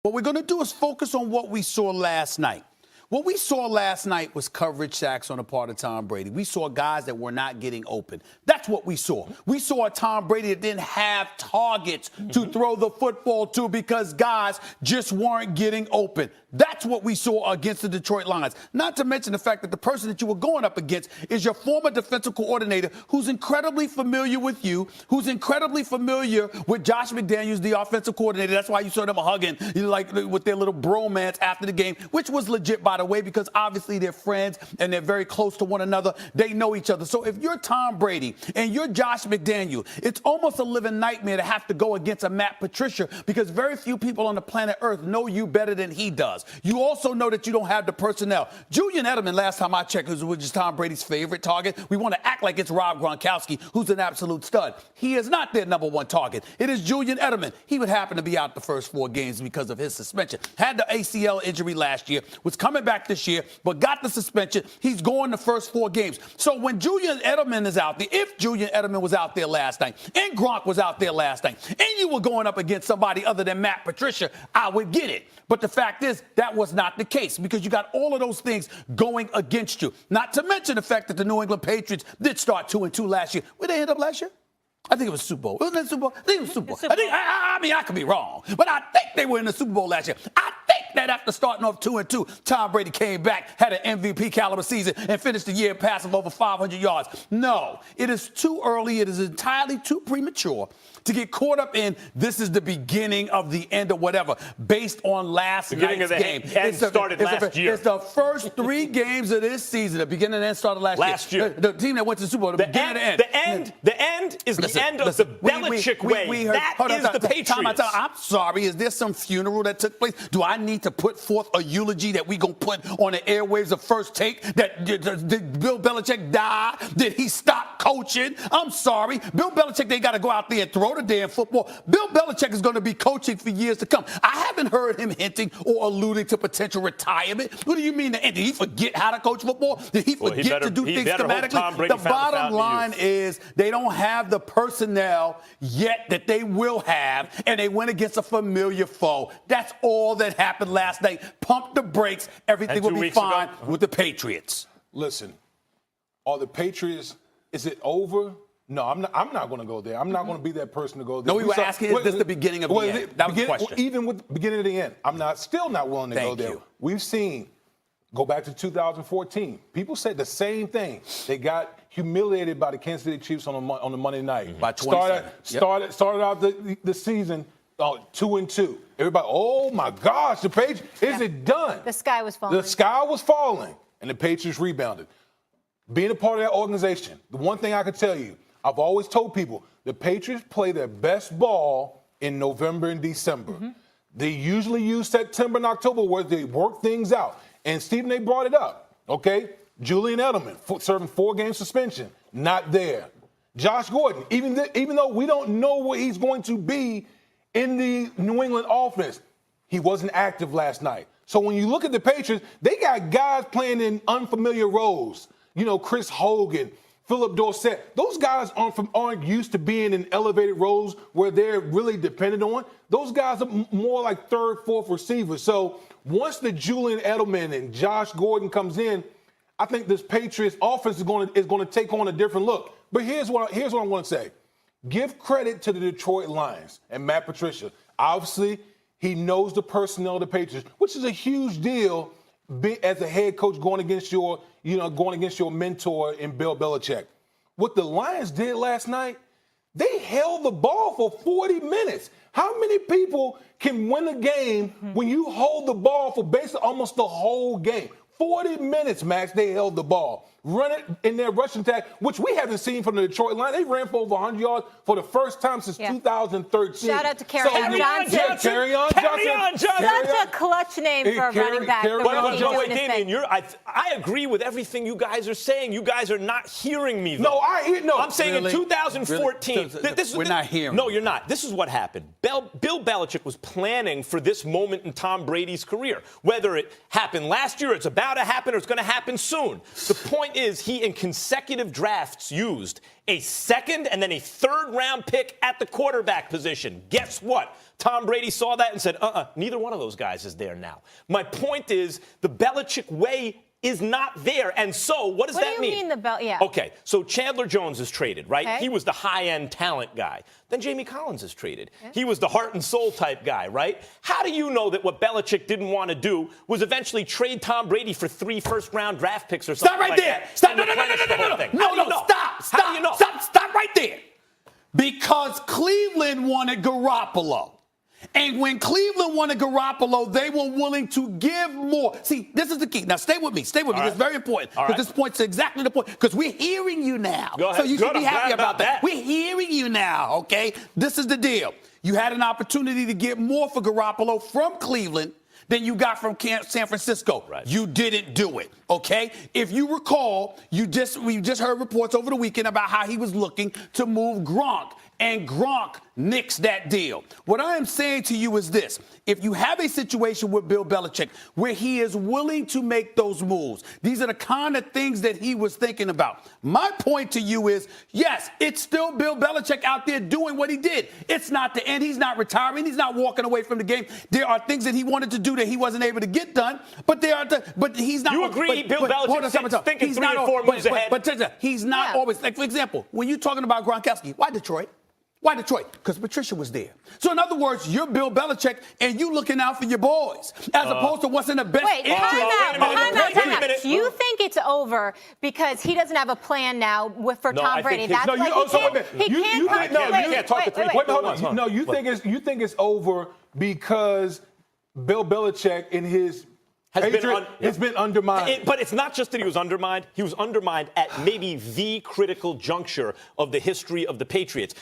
What we're going to do is focus on what we saw last night. What we saw last night was coverage sacks on the part of Tom Brady. We saw guys that were not getting open. That's what we saw. We saw a Tom Brady that didn't have targets to throw the football to because guys just weren't getting open. That's what we saw against the Detroit Lions. Not to mention the fact that the person that you were going up against is your former defensive coordinator who's incredibly familiar with you, who's incredibly familiar with Josh McDaniels, the offensive coordinator. That's why you saw them hugging like with their little bromance after the game, which was legit, by the way, because obviously they're friends and they're very close to one another. They know each other. So if you're Tom Brady and you're Josh McDaniels, it's almost a living nightmare to have to go against a Matt Patricia because very few people on the planet Earth know you better than he does. You also know that you don't have the personnel. Julian Edelman, last time I checked, was just Tom Brady's favorite target. We want to act like it's Rob Gronkowski, who's an absolute stud. He is not their number one target. It is Julian Edelman. He would happen to be out the first 4 games because of his suspension. Had the ACL injury last year, was coming back this year, but got the suspension. He's going the first 4 games. So when Julian Edelman is out there, if Julian Edelman was out there last night, and Gronk was out there last night, and you were going up against somebody other than Matt Patricia, I would get it. But the fact is, that was not the case because you got all of those things going against you. Not to mention the fact that the New England Patriots did start 2-2 last year. Where they end up last year? I think it was Super Bowl. Wasn't it Super Bowl? I think it was Super Bowl. I mean, I could be wrong, but I think they were in the Super Bowl last year. I think that after starting off 2-2, Tom Brady came back, had an MVP caliber season, and finished the year passing over 500 yards. No, it is too early. It is entirely too premature to get caught up in this is the beginning of the end or whatever based on last night's game. It's the first 3 games of this season. The beginning and end started last year. The team that went to the Super Bowl, the beginning and end. The end is the end of the Belichick way. That is the Patriots. I'm sorry. Is there some funeral that took place? Do I need to put forth a eulogy that we going to put on the airwaves of First Take? Did Bill Belichick die? Did he stop coaching? I'm sorry. Bill Belichick, they got to go out there and throw the damn football. Bill Belichick is going to be coaching for years to come. I haven't heard him hinting or alluding to potential retirement. What do you mean? Did he forget how to coach football? Did he forget to do things schematically? The bottom line is they don't have the personnel yet that they will have, and they went against a familiar foe. That's all that happened last night. Pump the brakes. Everything will be fine with the Patriots. Listen, are the Patriots, is it over? No, I'm not going to go there. I'm not going to be that person to go there. No, we were asking, is this the beginning of the end? That was the question. Even with the beginning of the end, still not willing to go there. Thank you. We've seen, go back to 2014, people said the same thing. They got humiliated by the Kansas City Chiefs on the Monday night. By 27. Started out the season 2-2. Everybody, oh my gosh, the Patriots, is it done? The sky was falling. The sky was falling, and the Patriots rebounded. Being a part of that organization, the one thing I can tell you, I've always told people, the Patriots play their best ball in November and December. They usually use September and October where they work things out. And Stephen, they brought it up, okay? Julian Edelman serving 4-game suspension, not there. Josh Gordon, even though we don't know what he's going to be in the New England offense, he wasn't active last night. So when you look at the Patriots, they got guys playing in unfamiliar roles. You know, Chris Hogan, Philip Dorsett, those guys aren't used to being in elevated roles where they're really dependent on. Those guys are more like 3rd, 4th receivers. So once the Julian Edelman and Josh Gordon comes in, I think this Patriots offense is going to take on a different look. But here's what I want to say. Give credit to the Detroit Lions and Matt Patricia. Obviously, he knows the personnel of the Patriots, which is a huge deal as a head coach going against your mentor in Bill Belichick. What the Lions did last night, they held the ball for 40 minutes. How many people can win a game when you hold the ball for basically almost the whole game? 40 minutes, Max, they held the ball. Run it in their rushing attack, which we haven't seen from the Detroit Lions. They ran for over 100 yards for the first time since 2013. Shout out to Kerryon Johnson. Kerryon Johnson. Such a clutch name for a running back. I agree with everything you guys are saying. You guys are not hearing me, though. No, I'm saying really? in 2014. We're not hearing. No, you're not. This is what happened. Bill Belichick was planning for this moment in Tom Brady's career. Whether it happened last year, it's about to happen, or it's going to happen soon. The point is he, in consecutive drafts, used a second and then a third-round pick at the quarterback position. Guess what? Tom Brady saw that and said, neither one of those guys is there now. My point is the Belichick way is not there. And so what does that mean? What do you mean the belt? Yeah. Okay, so Chandler Jones is traded, right? Okay. He was the high-end talent guy. Then Jamie Collins is traded. Yeah. He was the heart and soul type guy, right? How do you know that what Belichick didn't want to do was eventually trade Tom Brady for 3 first-round draft picks or something Stop right like there. that? Stop. No, Stop. How do you know? Stop right there. Because Cleveland wanted Garoppolo. And when Cleveland wanted Garoppolo, they were willing to give more. See, this is the key. Now, stay with me. Stay with me. All This is very important. All Because right. this point's exactly the point. Because we're hearing you now. Go ahead. So you Good. should be I'm happy glad about that. that. We're hearing you now, okay? This is the deal. You had an opportunity to get more for Garoppolo from Cleveland than you got from San Francisco. Right. You didn't do it, okay? If you recall, we just heard reports over the weekend about how he was looking to move Gronk. And Gronk nixed that deal. What I am saying to you is this. If you have a situation with Bill Belichick where he is willing to make those moves, these are the kind of things that he was thinking about. My point to you is, yes, it's still Bill Belichick out there doing what he did. It's not the end. He's not retiring. He's not walking away from the game. There are things that he wanted to do that he wasn't able to get done, but he's not. You agree Bill Belichick's thinking 3 or 4 moves ahead? But he's not always. Like, for example, when you're talking about Gronkowski, why Detroit? Why Detroit? Because Patricia was there. So in other words, you're Bill Belichick and you looking out for your boys as opposed to what's in the best interest. Time out. You think it's over because he doesn't have a plan now for Tom Brady? That's you can't talk to 3 people. No, you think it's over because Bill Belichick and his has been undermined. But it's not just that he was undermined. He was undermined at maybe the critical juncture of the history of the Patriots.